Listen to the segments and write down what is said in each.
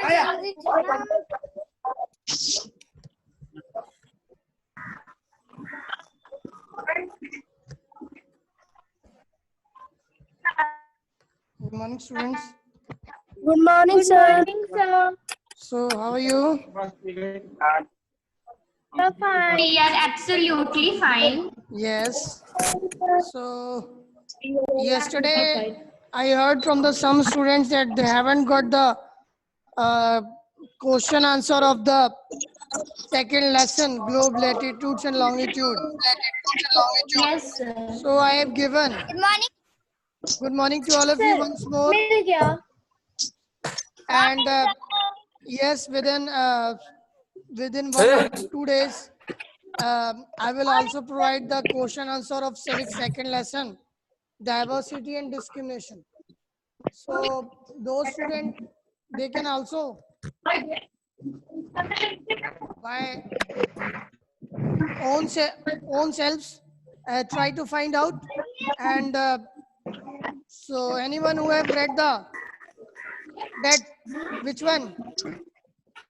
Good morning, students. Good morning, sir. So, how are you? Fine. We are absolutely fine. Yes. So, yesterday I heard from some students that they haven't got the question answer of the second lesson, globe, latitudes and longitude. Yes, sir. So, I have given. Good morning. Good morning to all of you once more. मिल गया. And yes, within 1 or 2 days, I will also provide the question answer of civic second lesson, diversity and discrimination. So those students, they can also by own selves try to find out. And so anyone who have read that which one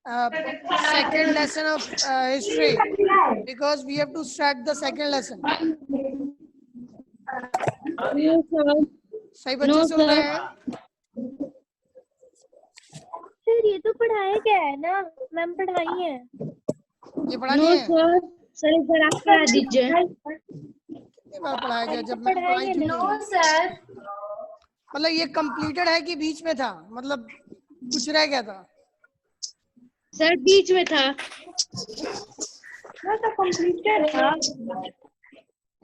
second lesson of history, because we have to start the second lesson. सही बच्चे सुन रहे हैं? Sir ये तो पढ़ाया गया है ना, मैम पढ़ाई है. ये पढ़ा नहीं है? सर एक बार आप पढ़ा दीजिए. कितनी बार पढ़ाया गया? जब मैंने पढ़ाई थी No, sir. मतलब ये कंप्लीटेड है कि बीच में था, मतलब कुछ रह गया था? सर बीच में था. तो कंप्लीटेड था.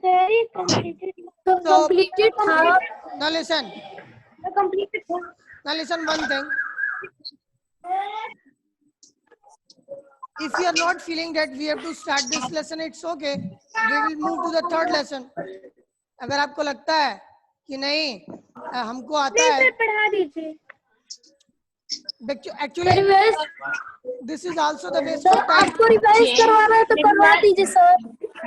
सर ये कंप्लीटेड था. Now listen. कंप्लीटेड था. Now listen one thing. If you are not feeling that we have to start this lesson, it's okay. We will move to the third lesson. अगर आपको लगता है कि नहीं हमको आता है, सर पढ़ा दीजिए. actually this is also the waste of time. आपको रिवाइज करवाना है तो करवा दीजिए सर.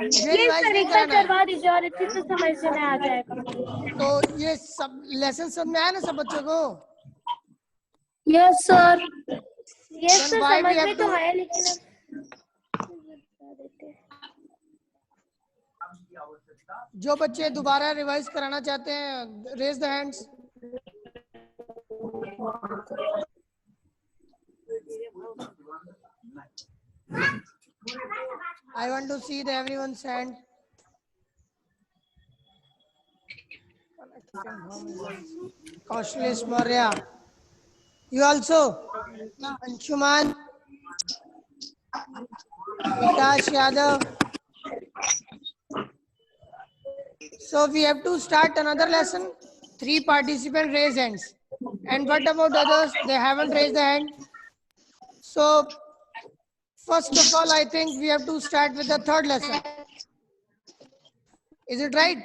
ये रिवाइज नहीं कराना है. करवा दीजिए और अच्छे से समझ में आ जाएगा. तो ये सब लेसन समझ में आया ना सब बच्चों को? Yes sir. Yes Then sir why we समझ have में तो to- आया लेकिन जो बच्चे दोबारा रिवाइज कराना चाहते हैं, raise the hands. I want to see everyone's hand. Kaushalesh Maurya. You also? Anshuman. Vikash Yadav. So we have to start another lesson. 3 participants raise hands. And what about others? They haven't raised the hand. So first of all, I think we have to start with the third lesson. Is it right?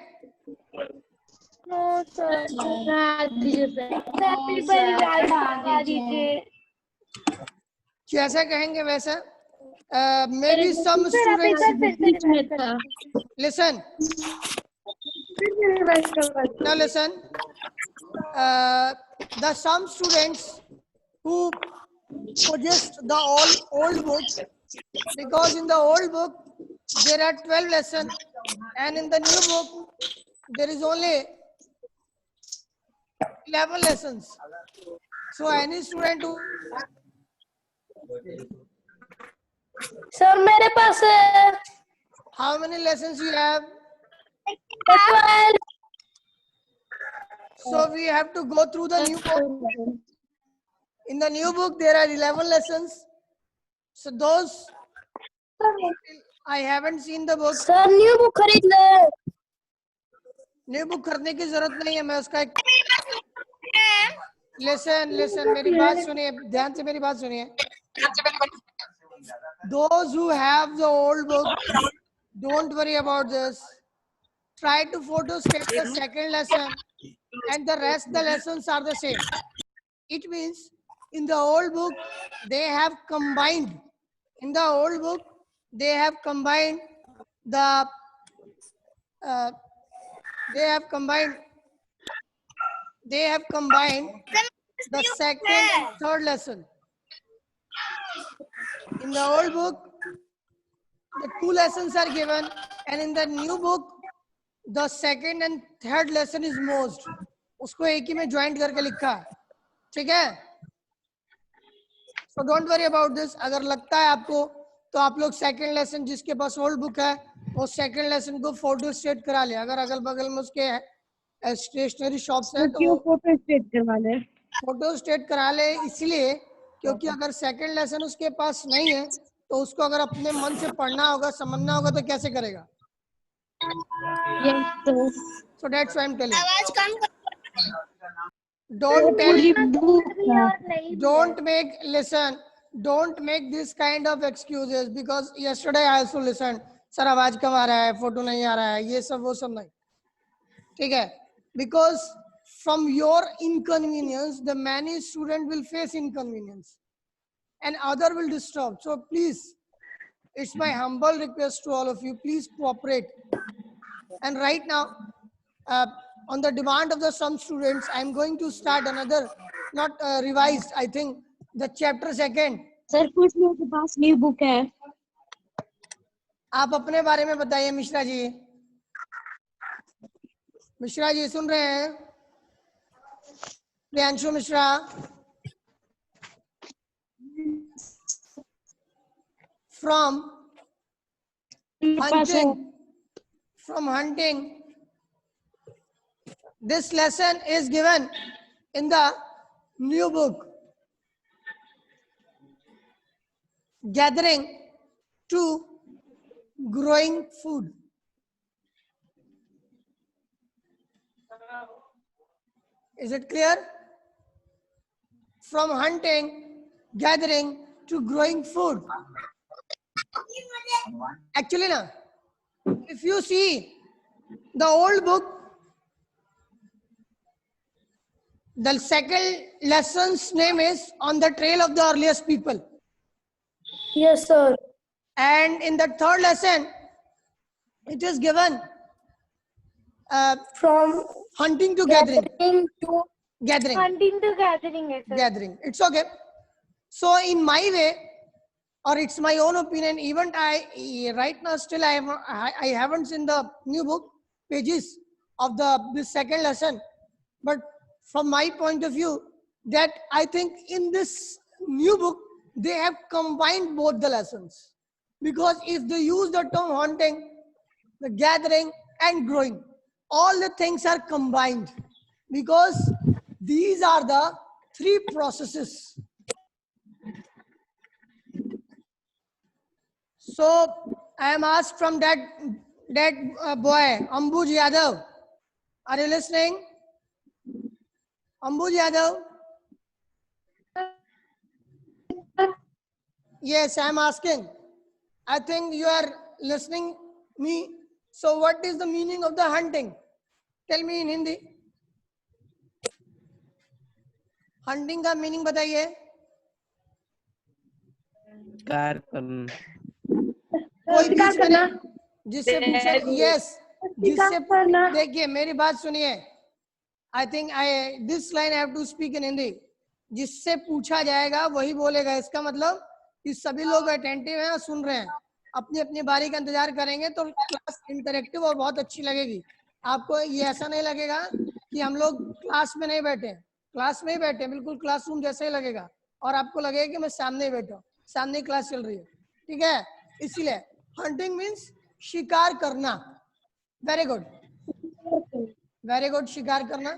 No sir. पढ़ा दीजिए sir. Sir पढ़ा दीजिए. जैसा कहेंगे वैसा. Maybe some students listen. Now listen. The some students who suggest the old book, because in the old book there are 12 lessons and in the new book there is only 11 lessons. So any student who sir मेरे पास है. how many lessons you have? 12. So we have to go through the new book. In the new book there are 11 lessons. So those I haven't seen the book. Sir new book खरीद ले. New book खरीदने की जरूरत नहीं है. मैं उसका एक लेसन मेरी बात सुनिए, ध्यान से मेरी बात सुनिए. Those who have the old book, don't worry about this. Try to photostat the second lesson and the rest the lessons are the same. It means in the old book they have combined. In the old book they have combined the the second and third lesson. In the old book, the 2 lessons are given, and in the new book, the second and third lesson is merged. उसको एक ही में joint करके लिखा है, ठीक है? So don't worry about this. अगर लगता है आपको तो आप लोग सेकंड लेसन जिसके पास ओल्ड बुक है वो सेकंड लेसन को फोटो स्टेट करा ले. अगर अगल बगल में उसके स्टेशनरी शॉप्स है तो फोटो स्टेट करवा ले. फोटो स्टेट करा ले, इसलिए क्योंकि अगर सेकंड लेसन उसके पास नहीं है तो उसको अगर अपने मन से पढ़ना होगा, समझना होगा, तो कैसे करेगा? Yes, sir. So that's why I'm telling. आवाज कम कर. Don't tell. Don't Don't make this kind of excuses because yesterday I also listened. Sir आवाज कम आ रहा है, फोटो नहीं आ रहा है, ये सब वो सब नहीं, ठीक है? Because from your inconvenience, the many student will face inconvenience, and other will disturb. So please, it's my humble request to all of you. Please cooperate. And right now, on the demand of the some students, I'm going to start another, not revised, I think, the chapter second. Sir कुछ लोगों के पास new book है. आप अपने बारे में बताइए मिश्रा जी. मिश्रा जी सुन रहे हैं? Priyanshu Mishra. From hunting, this lesson is given in the new book, gathering to growing food. Is it clear? From hunting, gathering to growing food. Actually, na, if you see the old book, the second lesson's name is On the Trail of the Earliest People. Yes, sir. And in the third lesson, it is given From hunting to gathering. to Gathering. hunting to gathering, yes, sir. Gathering. It's okay. So in my way, or it's my own opinion, even right now still I haven't seen the new book pages of this second lesson, but from my point of view, that I think in this new book they have combined both the lessons, because if they use the term hunting, the gathering and growing, all the things are combined, because these are the 3 processes. So I am asked from that boy, Ambuj Yadav. Are you listening? Ambuj Yadav? Yes, I am asking. I think you are listening me. So what is the meaning of the hunting? Tell me in Hindi. Hunting का meaning बताइए. Car करना. कोई बीच में जिससे पूछे, yes, जिससे देखिए मेरी बात सुनिए. I think this line I have to speak in Hindi. जिससे पूछा जाएगा वही बोलेगा. इसका मतलब कि सभी लोग अटेंटिव हैं और सुन रहे हैं, अपनी अपनी बारी का इंतजार करेंगे तो क्लास इंटरेक्टिव और बहुत अच्छी लगेगी. आपको ये ऐसा नहीं लगेगा कि हम लोग क्लास में नहीं बैठे. क्लास में ही बैठे, बिल्कुल क्लासरूम जैसे ही लगेगा, और आपको लगेगा कि मैं सामने ही बैठा हूँ, सामने ही क्लास चल रही है, ठीक है? इसीलिए hunting means शिकार करना. Very good. Very good, शिकार करना.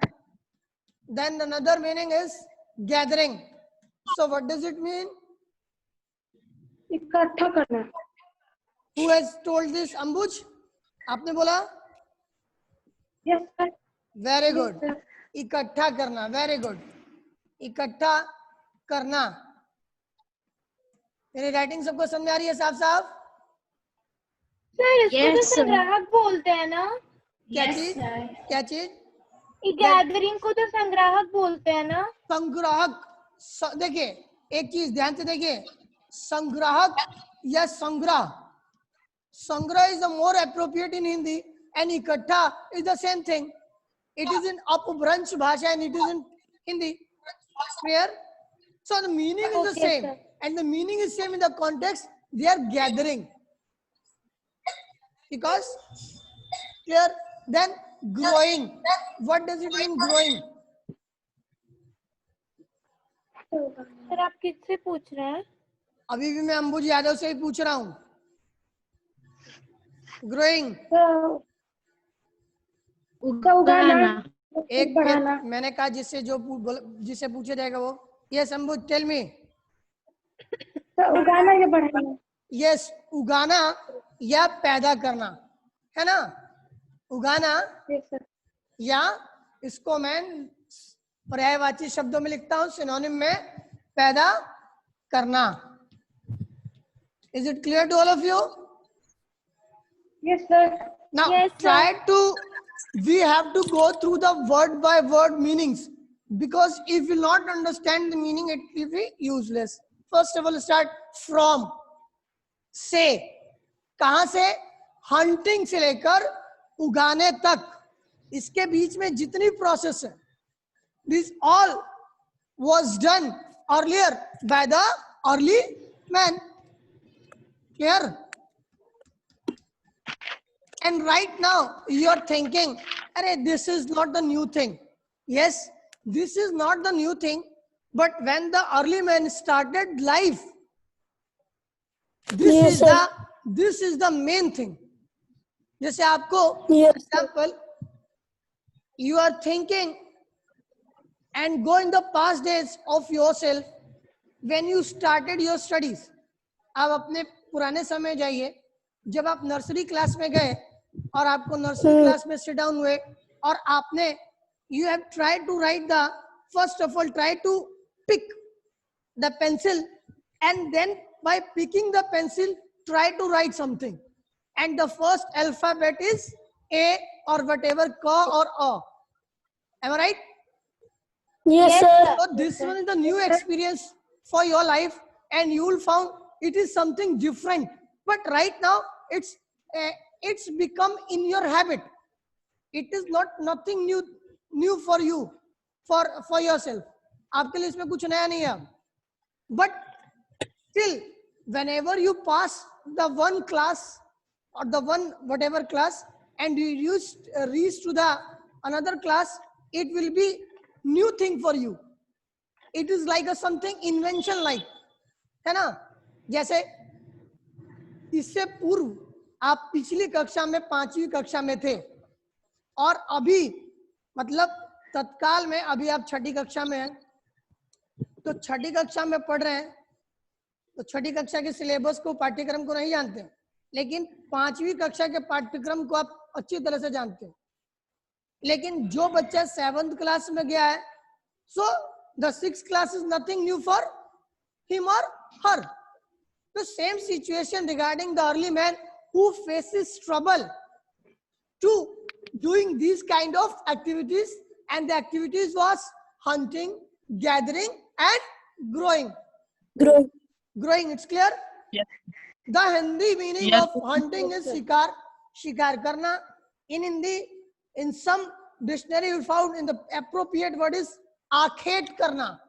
Then another meaning is gathering. So what does it mean? इकट्ठा करना. Who has told this? Ambuj? आपने बोला? Yes, sir. Very good. इकट्ठा करना. Very good. इकट्ठा करना. मेरी राइटिंग सबको समझ आ रही है साफ साफ? सर इसको Yes, तो sir. संग्राहक बोलते हैं ना? क्या Yes, चीज? sir. क्या चीज? गैदरिंग को तो संग्राहक बोलते हैं ना? संग्राहक. देखिए एक चीज ध्यान से देखिए, संग्राहक या संग्रह. संग्रह is the more appropriate in Hindi, and इकट्ठा is the same thing. It is in अपभ्रंश भाषा and it is in Hindi. Clear? So the meaning is the Okay, same. sir. and the meaning is same in the context. They are gathering. Because clear? Then growing. What does it mean growing? Sir आप किससे पूछ रहे हैं? अभी भी मैं अंबुज यादव से ही पूछ रहा हूँ. ग्रोइंग उगाना. एक मैंने कहा जिससे जिससे पूछा जाएगा वो. यस अंबुज टेल मी. उगाना या बढ़ाना? यस उगाना या पैदा करना है ना. उगाना या इसको मैं पर्यायवाची शब्दों में लिखता हूं सिनोनिम में पैदा करना. Is it clear to all of you? Yes sir. Now Yes, sir. try to, we have to go through the word by word meanings, because if you not understand the meaning it will be useless. First of all start from. से, कहां से? Hunting से लेकर उगाने तक, इसके बीच में जितनी प्रोसेस है, this all was done earlier by the early man. Clear? And right now you are thinking, "Arey, this is not the new thing." Yes, this is not the new thing, but when the early man started life, this is the main thing. जैसे आपको example, you are thinking and go in the past days of yourself when you started your studies. आप अपने पुराने समय जाइए जब आप nursery class में गए और आपको नर्सरी क्लास में सिट डाउन हुए और आपने you have tried to write the, first of all try to pick the pencil, and then by picking the pencil try to write something, and the first alphabet is A or whatever, Ka or A. Am I right? Yes, sir. So this one is the new experience for your life, and you will found it is something different. But right now it's become in your habit. It is not nothing new for you, for yourself. आपके लिए इसमें कुछ नया नहीं है. But still, whenever you pass the one class or the one whatever class, and you reach to the another class, it will be new thing for you. It is like a something invention like, है ना. जैसे इससे पूर्व आप पिछली कक्षा में 5वीं कक्षा में थे और अभी मतलब तत्काल में अभी आप 6ठी कक्षा में हैं, तो 6ठी कक्षा में पढ़ रहे हैं तो 6ठी कक्षा के सिलेबस को, पाठ्यक्रम को नहीं जानते, लेकिन 5वीं कक्षा के पाठ्यक्रम को आप अच्छी तरह से जानते हैं. लेकिन जो बच्चा 7th क्लास में गया है, so the 6th class is nothing new for him or her. The same situation regarding the early man who faces trouble to doing these kind of activities, and the activities was hunting, gathering and growing. Growing, it's clear? Yes. The Hindi meaning Yes. of hunting is shikar, shikar karna. In Hindi, in some dictionary you found in the appropriate word is आखेट करना.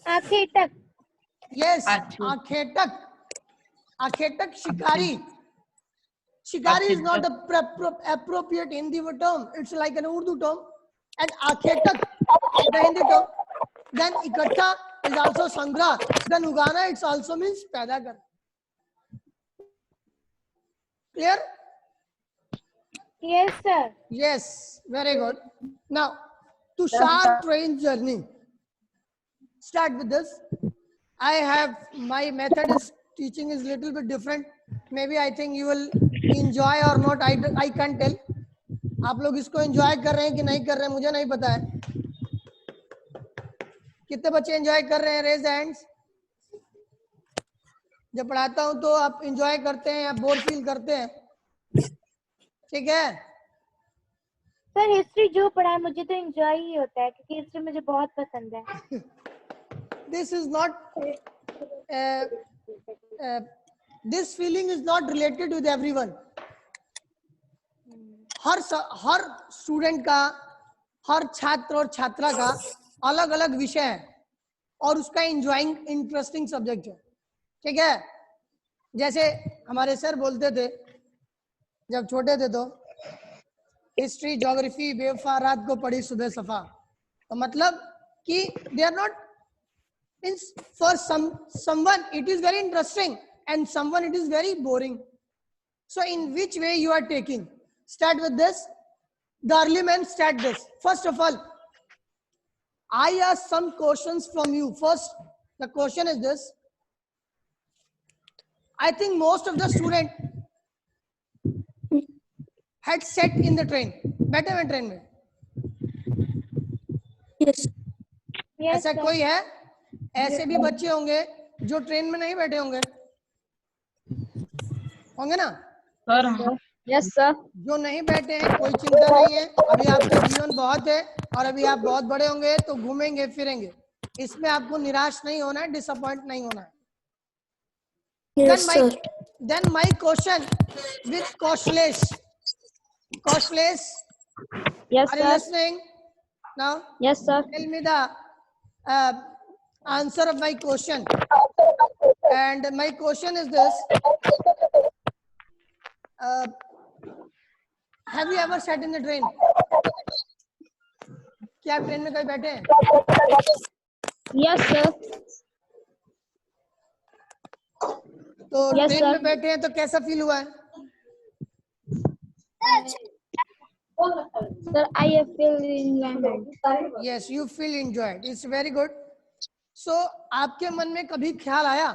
आखेटक. Yes, आखेटक. आखेटक शिकारी. Shikari is not the appropriate Hindi term. It's like an Urdu term. And akhetak is the Hindi term. Then ikattha is also sangra. Then ugana, it also means paida kar. Clear? Yes, sir. Yes, very good. Now, Tushar train journey. Start with this. I have, my method is teaching is little bit different. Maybe I think you will enjoy or not. I can't tell. आप लोग इसको enjoy कर रहे हैं कि नहीं कर रहे हैं मुझे नहीं पता है. कितने बच्चे enjoy कर रहे हैं? Raise hands. जब पढ़ाता हूँ तो आप enjoy करते हैं या बोर फील करते हैं? ठीक है. सर हिस्ट्री जो पढ़ा है मुझे तो एंजॉय ही होता है क्योंकि हिस्ट्री मुझे बहुत पसंद है. This is not this feeling is not related with everyone. Her student का, हर छात्र और छात्रा का अलग अलग विषय है. और उसका इंजॉइंग इंटरेस्टिंग सब्जेक्ट है, ठीक है। जैसे हमारे सर बोलते थे जब छोटे थे, तो हिस्ट्री ज्योग्राफी बेवफा रात को पढ़ी सुबह सफा, तो मतलब कि they are not means for someone it is very interesting and someone it is very boring. So in which way you are taking? Start with this. The early men start this. First of all, I ask some questions from you. First, the question is this. I think most of the student had sat in the train. बैठे हुए train में? Yes, ऐसा sir. कोई है? ऐसे भी बच्चे होंगे जो ट्रेन में नहीं बैठे होंगे, होंगे ना? Yes, sir. जो नहीं बैठे हैं कोई चिंता नहीं है, अभी आपका जीवन बहुत है और अभी आप बहुत बड़े होंगे तो घूमेंगे फिरेंगे, इसमें आपको निराश नहीं होना है, डिसअपॉइंट नहीं होना है. Yes, sir. Then my question with Kaushlesh. Kaushlesh, Yes, are you sir. listening now? Yes, sir. Tell me the answer of my question. And my question is this. Have you ever sat in the train? क्या आप train में कभी बैठे हैं? Yes, sir. तो Yes, train sir. में बैठे हैं तो कैसा फील हुआ है? Sir, I feel enjoyment. Yes, you feel enjoyed. It's very good. So आपके मन में कभी ख्याल आया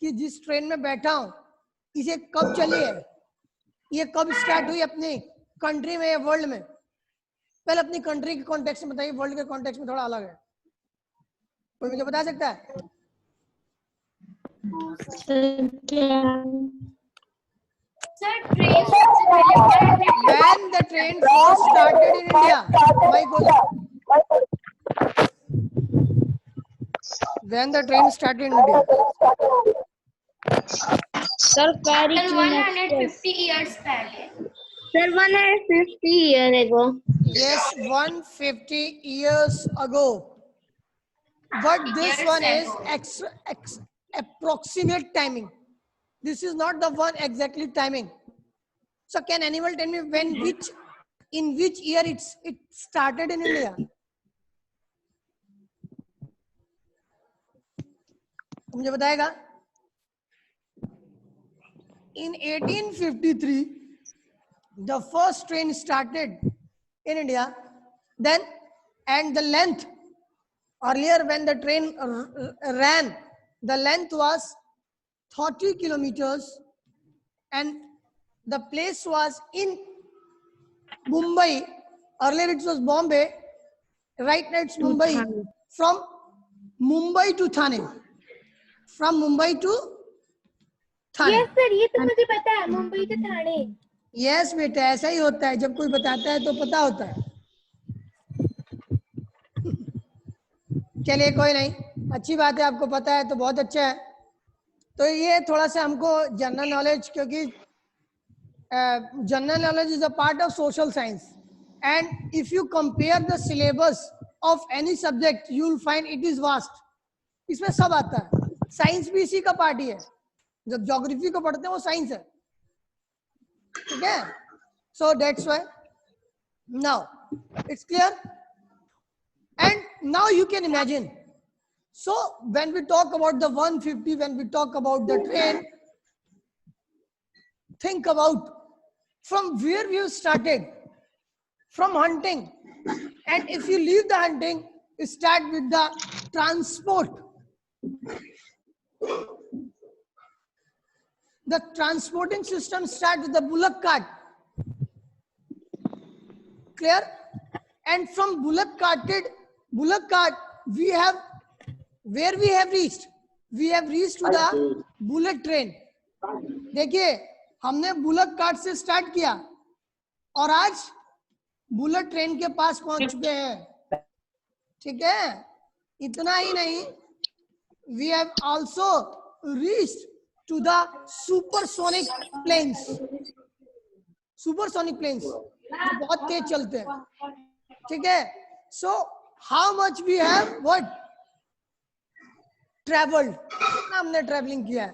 कि जिस ट्रेन में बैठा हूँ इसे कब चली है, ये कब स्टार्ट हुई अपनी कंट्री में या वर्ल्ड में? पहले अपनी कंट्री के कॉन्टेक्स्ट में बताइए, वर्ल्ड के कॉन्टेक्स्ट में थोड़ा अलग है. कोई मुझे बता सकता है? Sir, train सबसे पहले When the train first started in India, my question. When the train started in India? Sir, ferry 150 years पहले. Sir, 150 years ago. Yes, 150 years ago. But this Years one is ago. approximate timing. This is not the one exactly timing. So can anyone tell me in which year it started in India? मुझे बताएगा? In 1853, the first train started in India. Then, and the length, earlier when the train ran, the length was 30 kilometers and the place was in Mumbai. Earlier it was Bombay. Right now it's Mumbai. From Mumbai to Thane. From Mumbai to Thane. Yes, sir. ये तो मुझे पता है, मुंबई से Thane. Yes बेटा, ऐसा ही होता है, जब कोई बताता है तो पता होता है. चलिए कोई नहीं, अच्छी बात है, आपको पता है तो बहुत अच्छा है. तो ये थोड़ा सा हमको जनरल नॉलेज, क्योंकि general knowledge is a part of social science and if you compare the syllabus of any subject you will find it is vast. इसमें सब आता है. साइंस भी इसी का पार्ट ही है. जब ज्योग्राफी को पढ़ते हैं वो साइंस है, ठीक है. So that's why now it's clear. And now you can imagine. So when we talk about the 150, when we talk about the train, think about from where we started, from hunting. And if you leave the hunting, start with the transport. The transporting system starts with the bullock cart. Clear? And from bullock cart, we have, where we have reached? We have reached to the bullet train. देखिए, हमने bullet cart से start किया और आज bullet train के पास पहुंच चुके हैं, ठीक है. इतना ही नहीं, we have also reached to the supersonic planes. Supersonic planes जो बहुत तेज चलते हैं, ठीक है. So how much we have? What? traveled, कितना हमने traveling किया है.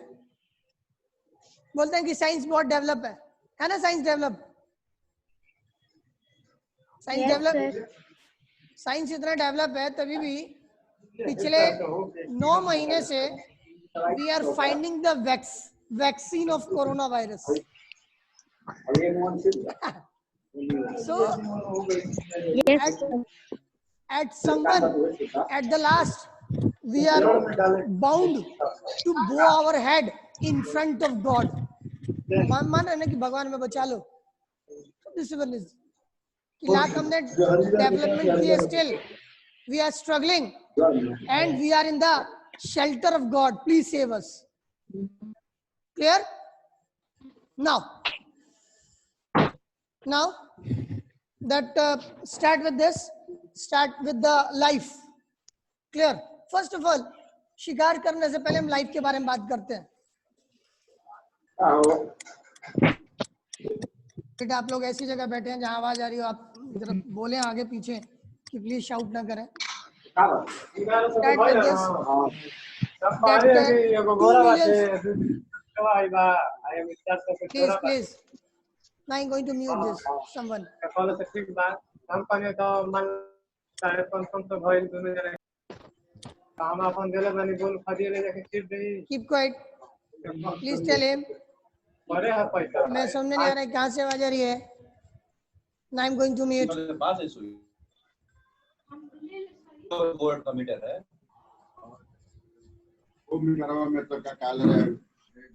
बोलते हैं कि साइंस बहुत डेवलप है ना? Science develop, science Yes, develop, sir. Science इतना डेवलप है तभी भी पिछले 9 महीने से we are finding the vaccine of corona virus. So Yes, sir. at someone at the last we are bound to bow our head in front of God. मान रहे ना कि भगवान में बचा लो. This is कि लाख हमने डेवलपमेंट की है, still we are struggling and we are in the shelter of God. Please save us. Clear? now that start with this, start with the life. clear? first of all, शिकार करने से पहले हम life के बारे में बात करते हैं. बेटा आप लोग ऐसी जगह बैठे हैं जहां आवाज आ रही हो, आप जरा बोले आगे पीछे कि प्लीज शाउट ना करें. Start with this. That 2 million. Please. Now I'm going to mute this. Someone. Keep quiet. Please tell him. मैं समझ नहीं आ रहा है कहाँ से आवाज आ रही है. Now I'm going to mute. Board कमिटर है.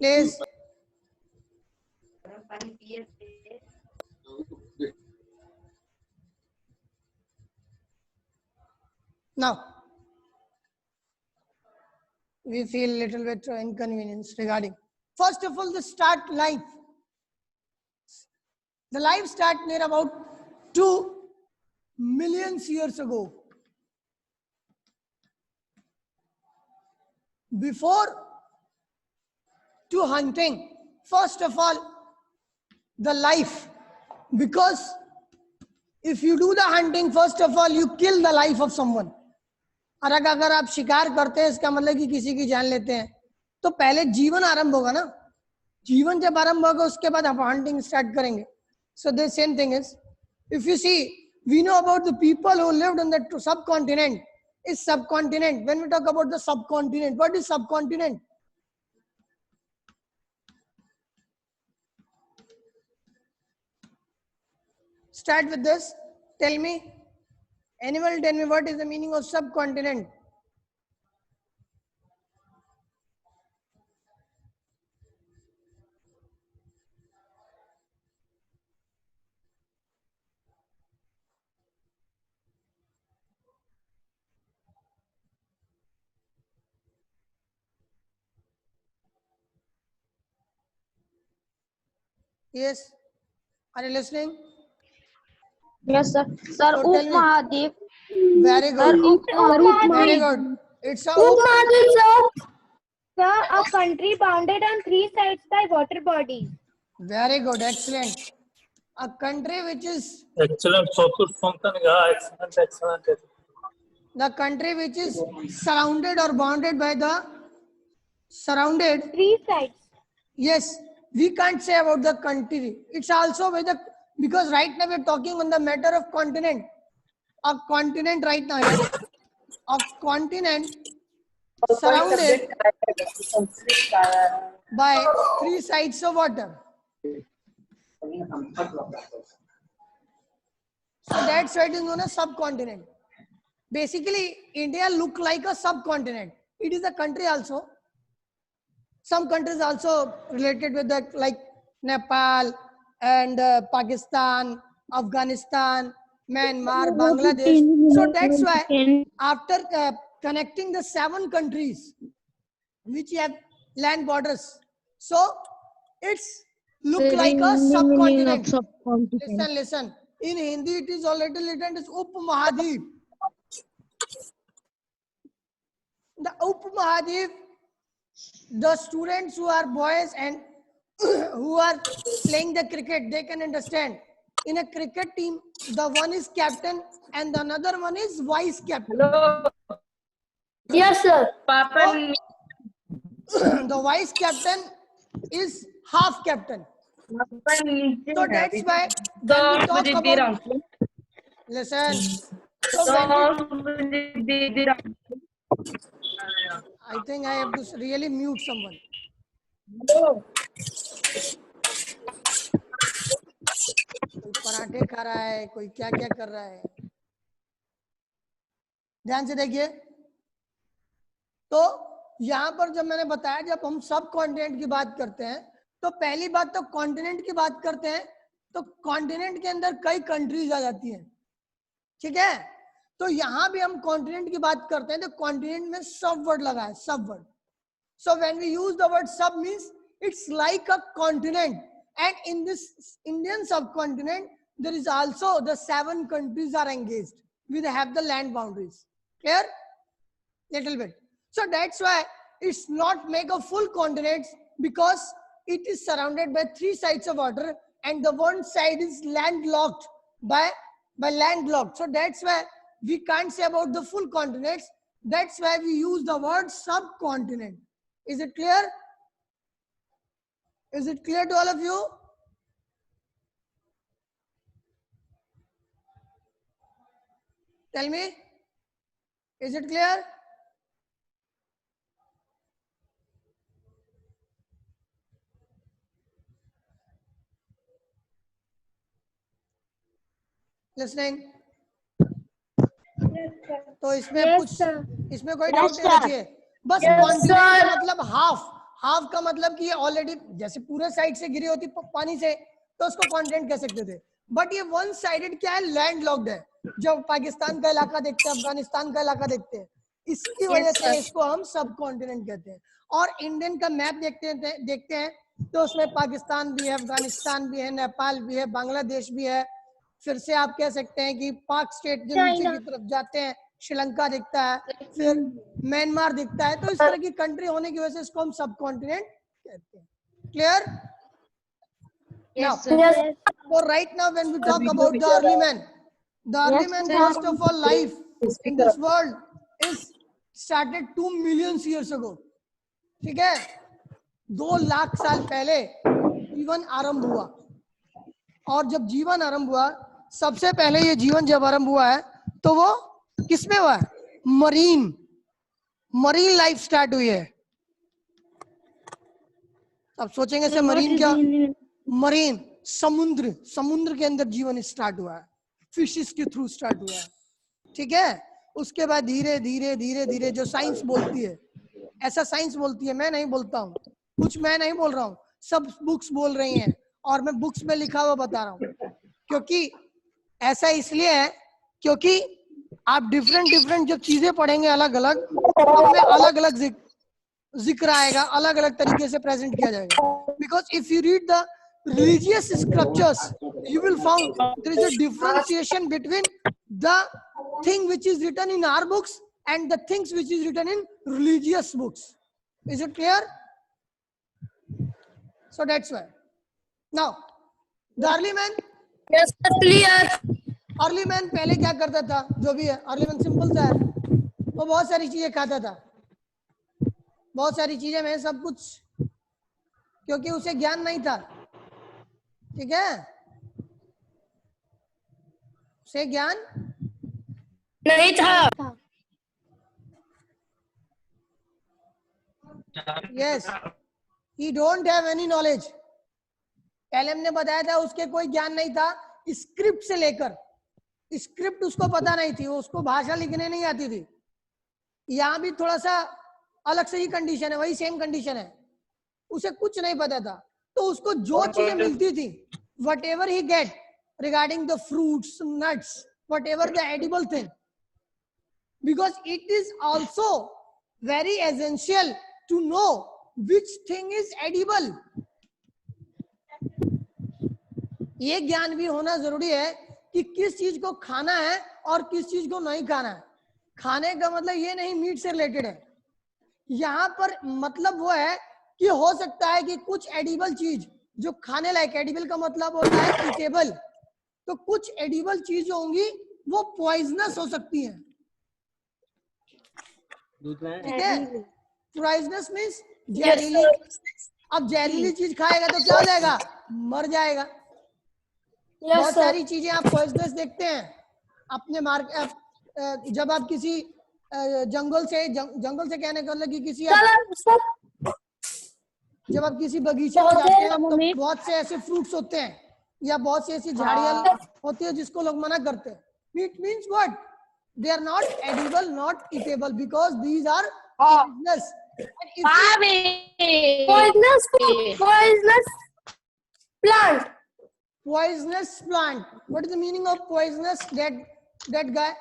Please. Now we feel little bit inconvenience regarding. First of all, the start life. The life start near about 2 million years ago. Before to hunting, first of all, the life, because if you do the hunting, first of all, you kill the life of someone. और अगर आप शिकार करते हैं इसका मतलब कि किसी की जान लेते हैं, तो पहले जीवन आरंभ होगा ना. जीवन जब आरंभ होगा उसके बाद आप हंटिंग स्टार्ट करेंगे. So the same thing is, if you see, we know about the people who lived in the subcontinent. Is subcontinent. When we talk about the subcontinent, what is subcontinent? Start with this. Tell me. Anyone tell me what is the meaning of subcontinent? Yes. Are you listening? Yes, sir. Sir, So tell me. Mahadev. Very good. Very good. It's a Sir, a country bounded on 3 sides by water bodies. very good. Excellent. A country which is Excellent. Excellent. the country which is surrounded or bounded by the surrounded. 3 sides. Yes, we can't say about the country. It's also by the, because right now we're talking on the matter of continent. A continent right now, yes? A continent surrounded by 3 sides of water. So that's why it is known as subcontinent. Basically, India look like a subcontinent. It is a country also. Some countries also related with that, like Nepal and Pakistan, Afghanistan, Myanmar, Bangladesh. So that's why after connecting the 7 countries which have land borders, so it's look like a subcontinent. Listen. In Hindi, it is already written as Up-Mahadip. The Up-Mahadip, the students who are boys and who are playing the cricket, they can understand. In a cricket team, the one is captain and the another one is vice captain. Yes, sir. the vice captain is half captain. So that's why when we talk about, listen, so when we, I think I have to really mute someone. कोई पराठे खा रहा है, कोई क्या क्या कर रहा है, ध्यान से देखिए। तो यहाँ पर जब मैंने बताया, जब हम सब कॉन्टिनेंट की बात करते हैं तो पहली बात तो कॉन्टिनेंट की बात करते हैं तो कॉन्टिनेंट के अंदर कई कंट्रीज आ जाती हैं, ठीक है। तो यहाँ भी हम कॉन्टिनेंट की बात करते हैं तो कॉन्टिनेंट में सब वर्ड लगा है, sub word. So when we use the word sub means it's like a continent, and in this Indian subcontinent there is also the 7 countries are engaged, we have the land boundaries, clear, little bit. So that's why it's not make a full continent, because it is surrounded by 3 sides of water and the one side is landlocked by landlocked. So that's why we can't say about the full continents, that's why we use the word subcontinent. Is it clear? Is it clear to all of you? Tell me, is it clear? Listening? तो इसमें कुछ, इसमें कोई doubt नहीं होना चाहिए। बस continent का मतलब हाफ का मतलब कि ये ऑलरेडी जैसे पूरे साइड से गिरी होती पानी से तो उसको कॉन्टिनेंट कह सकते थे, बट ये वन साइडेड क्या है, लैंड लॉक्ड है। जब पाकिस्तान का इलाका देखते हैं, अफगानिस्तान का इलाका देखते हैं, इसकी वजह से इसको हम सब कॉन्टिनेंट कहते हैं। और इंडियन का मैप देखते हैं तो उसमें पाकिस्तान भी है, अफगानिस्तान भी है, नेपाल भी है, बांग्लादेश भी है, फिर से आप कह सकते हैं कि पाक स्टेट जो नीचे की तरफ जाते हैं श्रीलंका दिखता है, फिर म्यांमार दिखता है। तो इस तरह की कंट्री होने की वजह से इसको हम सब कॉन्टिनेंट कहते हैं। Clear? So right now when we talk about the early man, first of all life in this world is started 2 million years ago, ठीक है। 2 लाख साल पहले जीवन आरंभ हुआ, और जब जीवन आरंभ हुआ, सबसे पहले ये जीवन जब आरंभ हुआ है तो वो किसमें हुआ है, मरीन लाइफ स्टार्ट हुई है। अब सोचेंगे से मरीन क्या, मरीन समुद्र के अंदर जीवन स्टार्ट हुआ है, फिशेस के थ्रू स्टार्ट हुआ है, ठीक है। उसके बाद धीरे धीरे जो साइंस बोलती है, ऐसा साइंस बोलती है, मैं नहीं बोलता हूँ, कुछ मैं नहीं बोल रहा हूँ, सब बुक्स बोल रही हैं और मैं बुक्स में लिखा हुआ बता रहा हूँ। क्योंकि ऐसा इसलिए है क्योंकि आप डिफरेंट जब चीजें पढ़ेंगे अलग अलग, तो उनमें अलग अलग जिक्र आएगा, अलग अलग तरीके से प्रेजेंट किया जाएगा। Because if you read the religious scriptures, you will find there is a differentiation between the thing which is written in our books and the things which is written in religious books. Is it clear? So that's why. Now, the early man. Yes, sir, clear. Early man पहले क्या करता था, जो भी है early man simple सा है, वो बहुत सारी चीजें खाता था, बहुत सारी चीजें में सब कुछ, क्योंकि उसे ज्ञान नहीं था, ठीक है, उसे ज्ञान नहीं था। Yes, he don't have any knowledge. पहले हमने बताया था उसके कोई ज्ञान नहीं था, स्क्रिप्ट से लेकर, स्क्रिप्ट उसको पता नहीं थी, उसको भाषा लिखने नहीं आती थी। यहाँ भी थोड़ा सा अलग से ही कंडीशन है, वही सेम कंडीशन है, उसे कुछ नहीं पता था, तो उसको जो चीजें मिलती थी, whatever he get regarding the fruits, nuts, whatever the edible thing, because it is also very essential to know which thing is edible. ये ज्ञान भी होना जरूरी है कि किस चीज को खाना है और किस चीज को नहीं खाना है। खाने का मतलब ये नहीं मीट से रिलेटेड है, यहाँ पर मतलब वो है कि हो सकता है कि कुछ एडिबल चीज जो खाने लायक, एडिबल का मतलब होता है ईटेबल, तो कुछ एडिबल चीज होंगी वो पॉइजनस हो सकती हैं, ठीक है। पॉइजनस मीन्स जहरीली, अब जहरीली चीज खाएगा तो क्या हो जाएगा? मर जाएगा। बहुत सारी चीजें आप पॉइजनस देखते हैं अपने जब आप किसी जंगल से कहने का मतलब कि किसी जब आप किसी बगीचे में जाते हैं तो बहुत से ऐसे फ्रूट्स होते हैं या बहुत सी ऐसी झाड़ियां होती है जिसको लोग मना करते हैं। It means what? They are not edible, not eatable, because these are poisonous. Poisonous plant. What is the meaning of poisonous? That guy,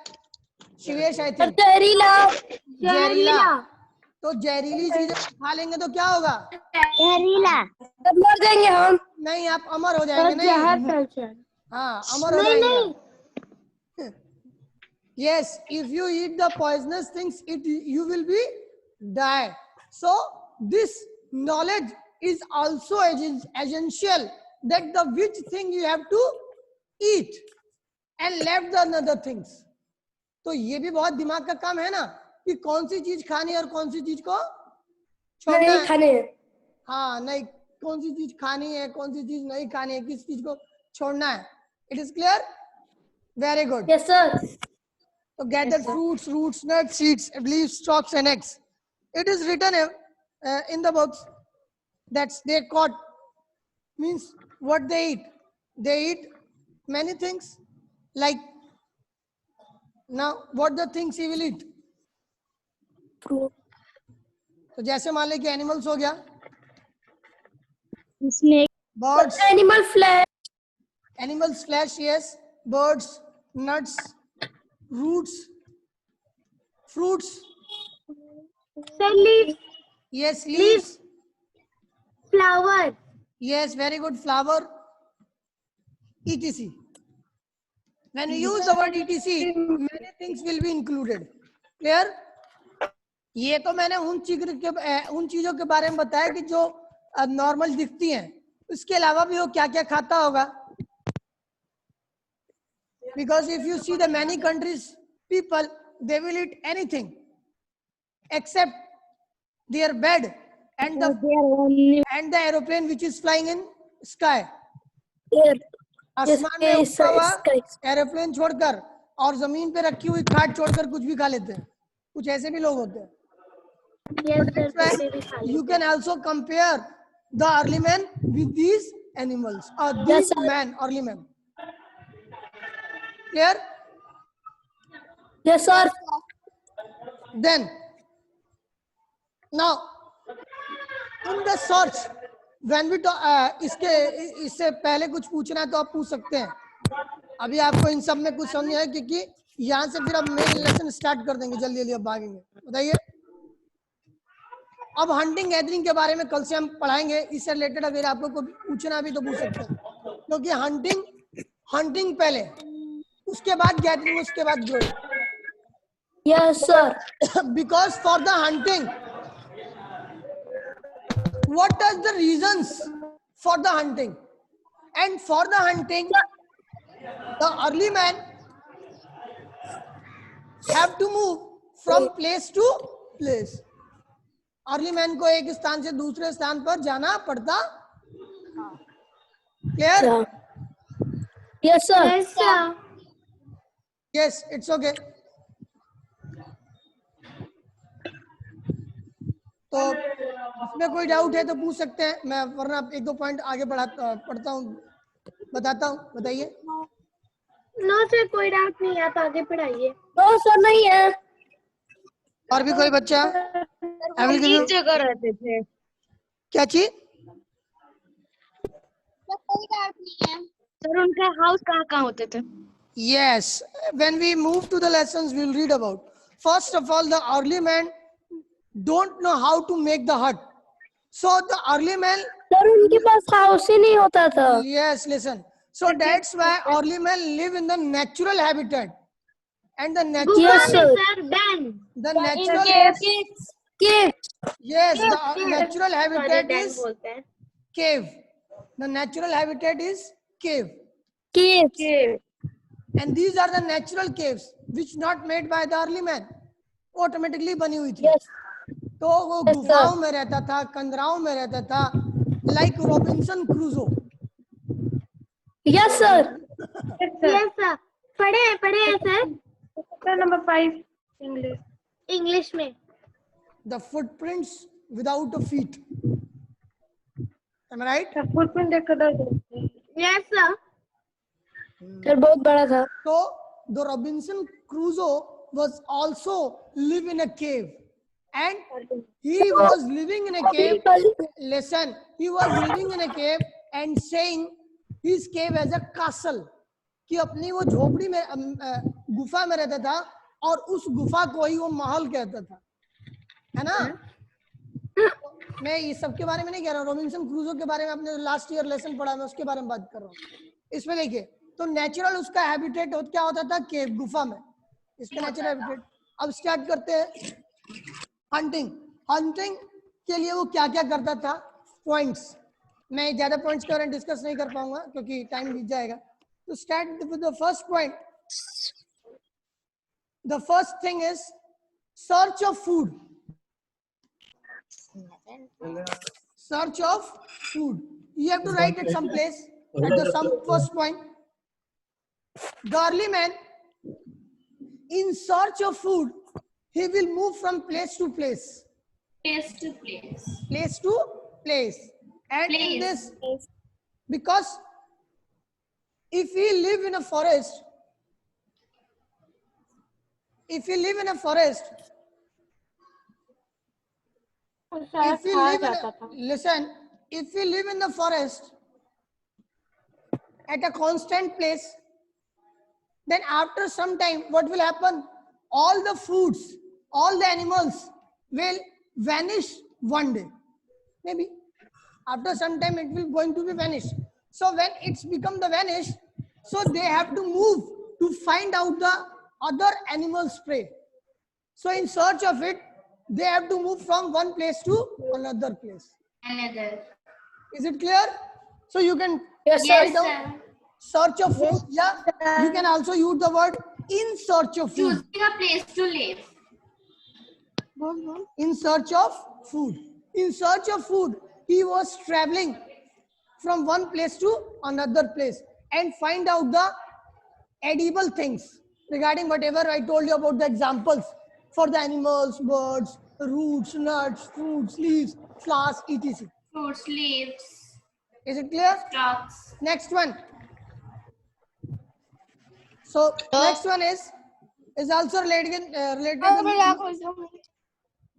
Shivesh, I think. जहरीला। तो जहरीली चीजें खा लेंगे तो क्या होगा? मर जाएंगे हम। नहीं, आप अमर हो जाएंगे। नहीं, हाँ, अमर हो जाएंगे। Yes, if you eat the poisonous things, you will be die. So this knowledge is also essential, that the which thing you have to eat and left the other things. तो ये भी बहुत दिमाग का काम है ना कि कौन सी चीज खानी है और कौन सी चीज को छोड़ना है। खाने। हाँ, नहीं, कौन सी चीज खानी है, कौन सी चीज नहीं खानी है, किस चीज को छोड़ना है। It is clear? Very good. Yes, sir. So gather fruits, roots, nuts, seeds, leaves, stalks, and eggs. It is written in the books that they caught means what they eat. They eat many things. Like now, what the things he will eat? Fruit. तो जैसे मान ले कि animals हो गया, Snake. birds, Animal flesh. animals flesh, yes, birds, nuts, roots, fruits, leaves, yes, leaves, flower. yes, very good, flower, etc. When you use the word etc, many things will be included. Clear? ये तो मैंने उन चीजों के बारे में बताया कि जो नॉर्मल दिखती हैं, उसके अलावा भी वो क्या क्या खाता होगा। Because if you see the many countries people, they will eat anything except their bed and the aeroplane which is flying in sky. आसमान में उड़ता हुआ एरोप्लेन छोड़कर और जमीन पे रखी हुई खाट छोड़कर कुछ भी खा लेते हैं। कुछ ऐसे भी लोग होते हैं। You can also compare the early man with these animals or these men, early men. Clear? Yes, sir. Then, now, in the search, when we talk, इससे पहले कुछ पूछना है तो आप पूछ सकते हैं। अभी आपको इन सब में कुछ समझ आया क्योंकि यहाँ से फिर अब मेन लेसन स्टार्ट कर देंगे जल्दी जल्दी। अब भागेंगे, बताइए। अब हंटिंग गैदरिंग के बारे में कल से हम पढ़ाएंगे। इससे रिलेटेड अगर आपको कोई पूछना भी तो पूछ सकते हैं, क्योंकि हंटिंग पहले, उसके बाद गैदरिंग, उसके बाद growing. Yes, sir. Because for the hunting, what are the reasons for the hunting? And for the hunting, the early man have to move from place to place. Early man को एक स्थान से दूसरे स्थान पर जाना पड़ता। Clear? Yes, sir. Yes, sir. Yes, it's okay. तो इसमें कोई डाउट है तो पूछ सकते हैं, मैं वरना एक दो पॉइंट आगे पढ़ता हूँ, बताता हूँ। बताइए। नो सर, कोई डाउट नहीं, आप आगे पढ़ाइए। No, sir, नहीं है। और भी कोई बच्चा? जगह रहते थे। क्या चीज? कोई डाउट नहीं है सर, उनका हाउस कहाँ होते थे? Yes, when we move to the lessons, we'll read about. First of all, the early man don't know how to make the hut. So the early man. Sir, उनके पास house ही नहीं होता था। Yes, listen. So that's why early men live in the natural habitat. And the natural. Yes, sir. The natural. Yes, the natural habitat is cave. The natural habitat is cave. Cave. And these are the natural caves which not made by the early man, automatically बनी हुई थी। Yes. तो वो गुफाओं में रहता था, कंदराओं में रहता था, लाइक रॉबिन्सन क्रूजो। Yes sir. यस सर, पढ़े हैं सर। Number 5 English. इंग्लिश में। The footprints without a feet. Am I right? Footprint देख कर यस सर। सर बहुत बड़ा था। So the Robinson Crusoe was also live in a cave, and he was living in a cave. Listen, he was living in a cave and saying his cave as a castle. कि अपनी वो झोपड़ी में गुफा में रहता था और उस गुफा को ही वो महल कहता था, है ना? मैं ये सब के बारे में नहीं कह रहा हूँ, रॉबिन्सन क्रूजो के बारे में आपने लास्ट ईयर लेसन पढ़ा, मैं उसके बारे में बात कर रहा हूँ। इसमें देखिए, तो नेचुरल उसका हैबिटेट क्या होता था? केव, गुफा में, इसका नेचुरल हैबिटेट। अब स्टार्ट करते हैं हंटिंग। हंटिंग के लिए वो क्या क्या करता था? पॉइंट्स, मैं ज्यादा पॉइंट्स के बारे में डिस्कस नहीं कर पाऊंगा क्योंकि टाइम बीत जाएगा। तो start with the first point. The first thing is search of food. Search of food. You have to write at some place at the first point. The early man, in search of food, he will move from place to place. Place to place. Place to place. And in this, because if we live in a forest, if we live in a forest, if we live in a, listen, if we live in the forest at a constant place, then after some time what will happen? All the foods, all the animals will vanish one day. Maybe after some time it will going to be vanished. So when it's become the vanish, so they have to move to find out the other animals' prey. So in search of it, they have to move from one place to another place. Another. Is it clear? So you can Yes, write sir. down search of food. Yeah, you can also use the word in search of food. Choosing a place to live. In search of food. In search of food, he was traveling from one place to another place and find out the edible things regarding whatever I told you about the examples for the animals, birds, roots, nuts, fruits, leaves, flowers, etc. Fruits, leaves, Is it clear? stalks. Next one. So next one is also related with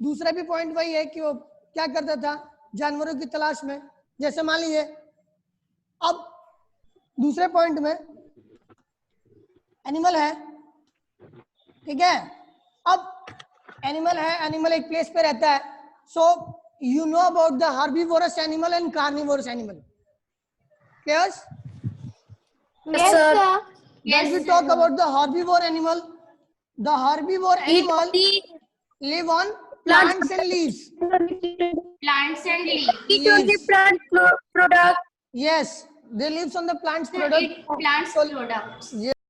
दूसरा भी point वही है कि वो क्या करता था जानवरों की तलाश में। जैसे मान लीजिए अब दूसरे पॉइंट में एनिमल है, ठीक है? अब एनिमल है, एनिमल एक प्लेस पे रहता है। So you know about the herbivores animal and carnivorous animal. Clear? Yes, sir. When we talk about the herbivore animal, the herbivore animal live on plants and leaves. Plants and leaves. Eat only plant product. Yes, they live on the plants They product. eat plants products. Yes.